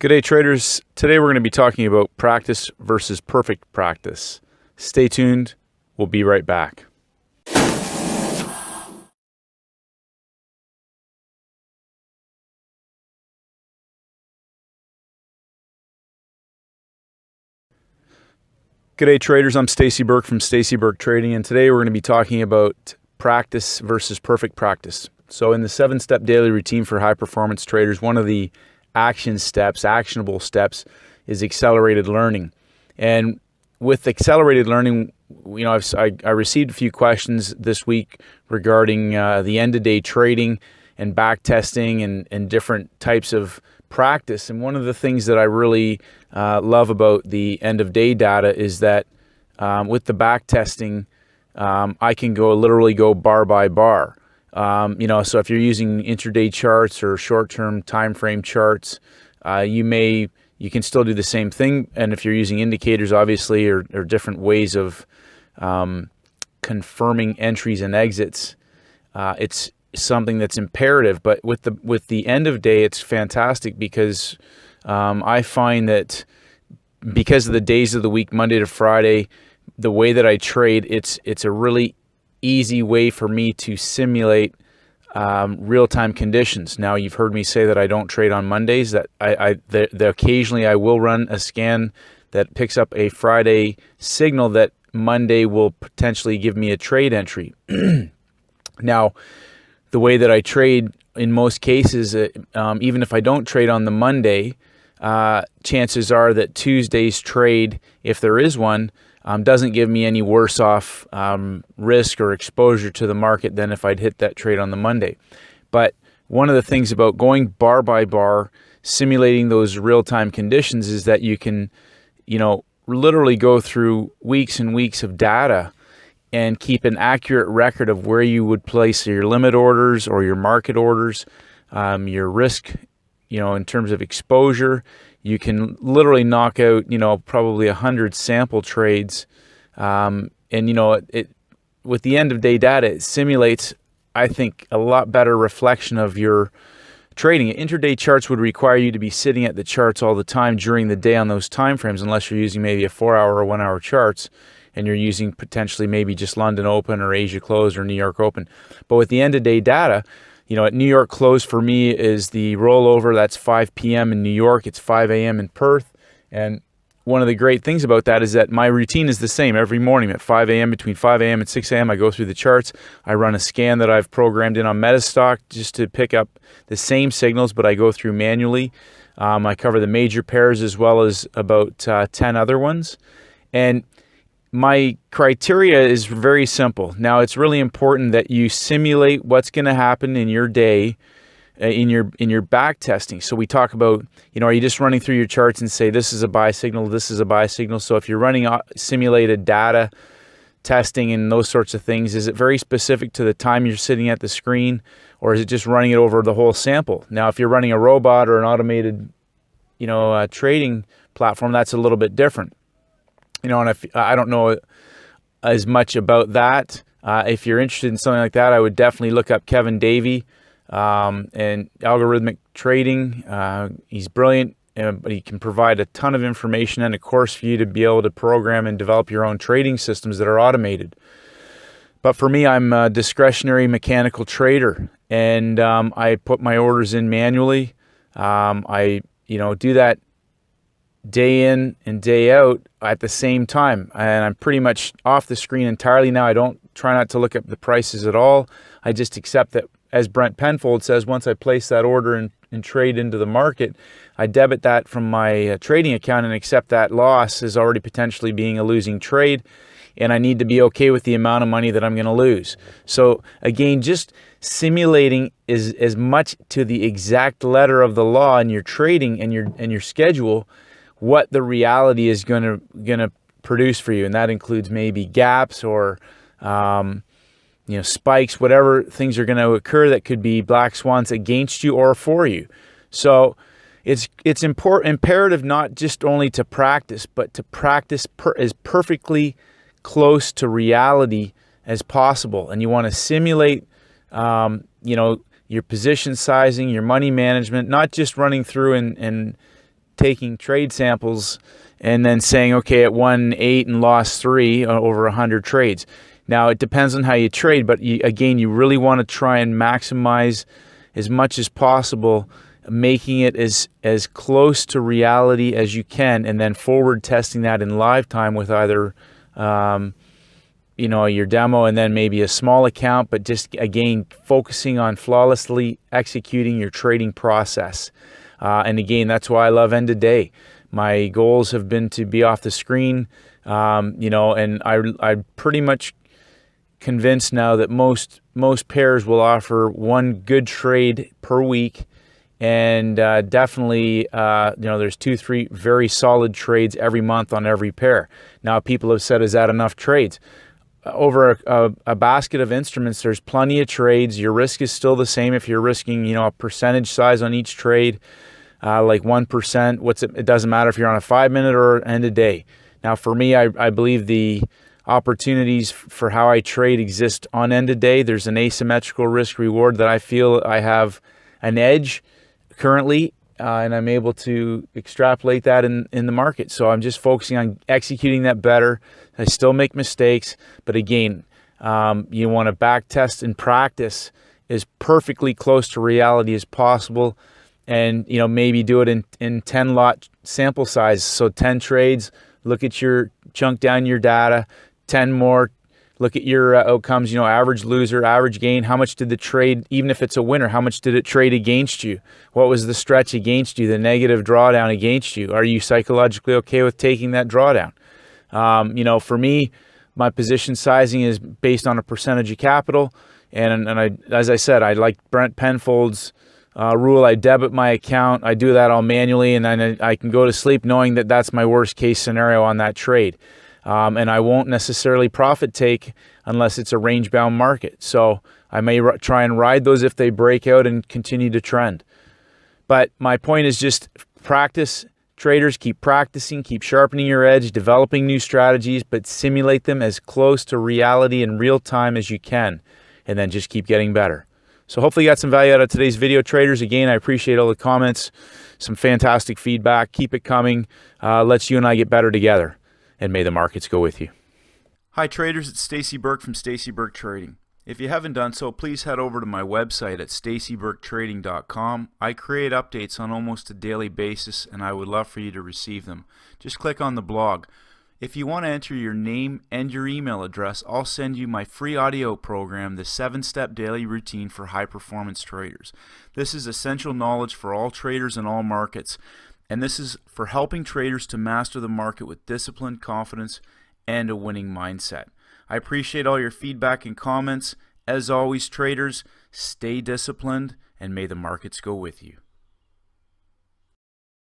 Good day, traders. Today we're going to be talking about practice versus perfect practice. Stay tuned. We'll be right back. Good day, traders. I'm Stacey Burke from Stacey Burke Trading, and today we're going to be talking about practice versus perfect practice. So in the 7-step daily routine for high-performance traders, one of the actionable steps is accelerated learning. And with accelerated learning, I received a few questions this week regarding the end-of-day trading and back testing and different types of practice. And one of the things that I really love about the end-of-day data is that with the back testing, I can literally go bar by bar. So if you're using intraday charts or short-term time frame charts, you can still do the same thing. And if you're using indicators, obviously, or different ways of confirming entries and exits, it's something that's imperative. But with the end of day, it's fantastic because I find that because of the days of the week, Monday to Friday, the way that I trade, it's a really easy way for me to simulate real-time conditions. Now, you've heard me say that I don't trade on Mondays. That occasionally I will run a scan that picks up a Friday signal that Monday will potentially give me a trade entry. Now, the way that I trade in most cases, even if I don't trade on the Monday, chances are that Tuesday's trade, if there is one, doesn't give me any worse off risk or exposure to the market than if I'd hit that trade on the Monday. But one of the things about going bar by bar, simulating those real-time conditions, is that you can, literally go through weeks and weeks of data and keep an accurate record of where you would place your limit orders or your market orders, your risk, in terms of exposure. You can literally knock out, probably 100 sample trades. With the end of day data, it simulates, I think, a lot better reflection of your trading. Intraday charts would require you to be sitting at the charts all the time during the day on those time frames, unless you're using maybe a 4-hour or 1-hour charts, and you're using potentially maybe just London Open or Asia Close or New York Open. But with the end of day data, at New York close for me is the rollover. That's 5 p.m. in New York. It's 5 a.m. in Perth. And one of the great things about that is that my routine is the same every morning at 5 a.m. Between 5 a.m. and 6 a.m. I go through the charts. I run a scan that I've programmed in on Metastock just to pick up the same signals, but I go through manually. I cover the major pairs as well as about 10 other ones. And my criteria is very simple. Now, it's really important that you simulate what's going to happen in your day, in your back testing. So we talk about, are you just running through your charts and say this is a buy signal, this is a buy signal? So if you're running simulated data testing and those sorts of things, is it very specific to the time you're sitting at the screen, or is it just running it over the whole sample? Now, if you're running a robot or an automated, trading platform, that's a little bit different. And I don't know as much about that. If you're interested in something like that, I would definitely look up Kevin Davey and algorithmic trading. He's brilliant, but he can provide a ton of information and a course for you to be able to program and develop your own trading systems that are automated. But for me, I'm a discretionary mechanical trader, and I put my orders in manually. I do that day in and day out at the same time, and I'm pretty much off the screen entirely now. I don't try not to look up the prices at all. I just accept that, as Brent Penfold says, once I place that order and trade into the market, I debit that from my trading account and accept that loss as already potentially being a losing trade, and I need to be okay with the amount of money that I'm going to lose. So again, just simulating is as much to the exact letter of the law in your trading and your schedule what the reality is going to produce for you, and that includes maybe gaps or spikes, whatever things are going to occur that could be black swans against you or for you. So it's imperative not just only to practice, but to practice as perfectly close to reality as possible. And you want to simulate your position sizing, your money management, not just running through and taking trade samples and then saying, okay, it won 8 and lost 3 over 100 trades. Now, it depends on how you trade, but again, you really want to try and maximize as much as possible, making it as close to reality as you can, and then forward testing that in live time with either your demo and then maybe a small account, but just again focusing on flawlessly executing your trading process. And again, that's why I love end of day. My goals have been to be off the screen, and I'm pretty much convinced now that most pairs will offer one good trade per week, and definitely there's 2-3 very solid trades every month on every pair. Now, people have said, is that enough trades? Over a basket of instruments, there's plenty of trades. Your risk is still the same if you're risking a percentage size on each trade, like 1%. It doesn't matter if you're on a 5-minute or end of day. Now, for me, I believe the opportunities for how I trade exist on end of day. There's an asymmetrical risk reward that I feel I have an edge currently, and I'm able to extrapolate that in the market. So I'm just focusing on executing that better. I still make mistakes, but again, you want to back test and practice as perfectly close to reality as possible, and maybe do it in 10 lot sample size. So 10 trades, look at chunk down your data, 10 more, look at your outcomes, average loser, average gain. How much did the trade, even if it's a winner, how much did it trade against you? What was the stretch against you, the negative drawdown against you? Are you psychologically okay with taking that drawdown? For me, my position sizing is based on a percentage of capital. And as I said, I like Brent Penfold's rule. I debit my account. I do that all manually, and then I can go to sleep knowing that that's my worst case scenario on that trade. And I won't necessarily profit take unless it's a range-bound market. So I may try and ride those if they break out and continue to trend. But my point is just practice. Traders, keep practicing, keep sharpening your edge, developing new strategies, but simulate them as close to reality in real time as you can, and then just keep getting better. So hopefully you got some value out of today's video, traders. Again, I appreciate all the comments, some fantastic feedback. Keep it coming. Let's you and I get better together. And may the markets go with you. Hi traders, it's Stacey Burke from Stacey Burke Trading. If you haven't done so, please head over to my website at staceyburketrading.com. I create updates on almost a daily basis, and I would love for you to receive them. Just click on the blog. If you want to enter your name and your email address, I'll send you my free audio program, the 7-Step Daily Routine for High Performance Traders. This is essential knowledge for all traders in all markets. And this is for helping traders to master the market with discipline, confidence, and a winning mindset. I appreciate all your feedback and comments. As always, traders, stay disciplined, and may the markets go with you.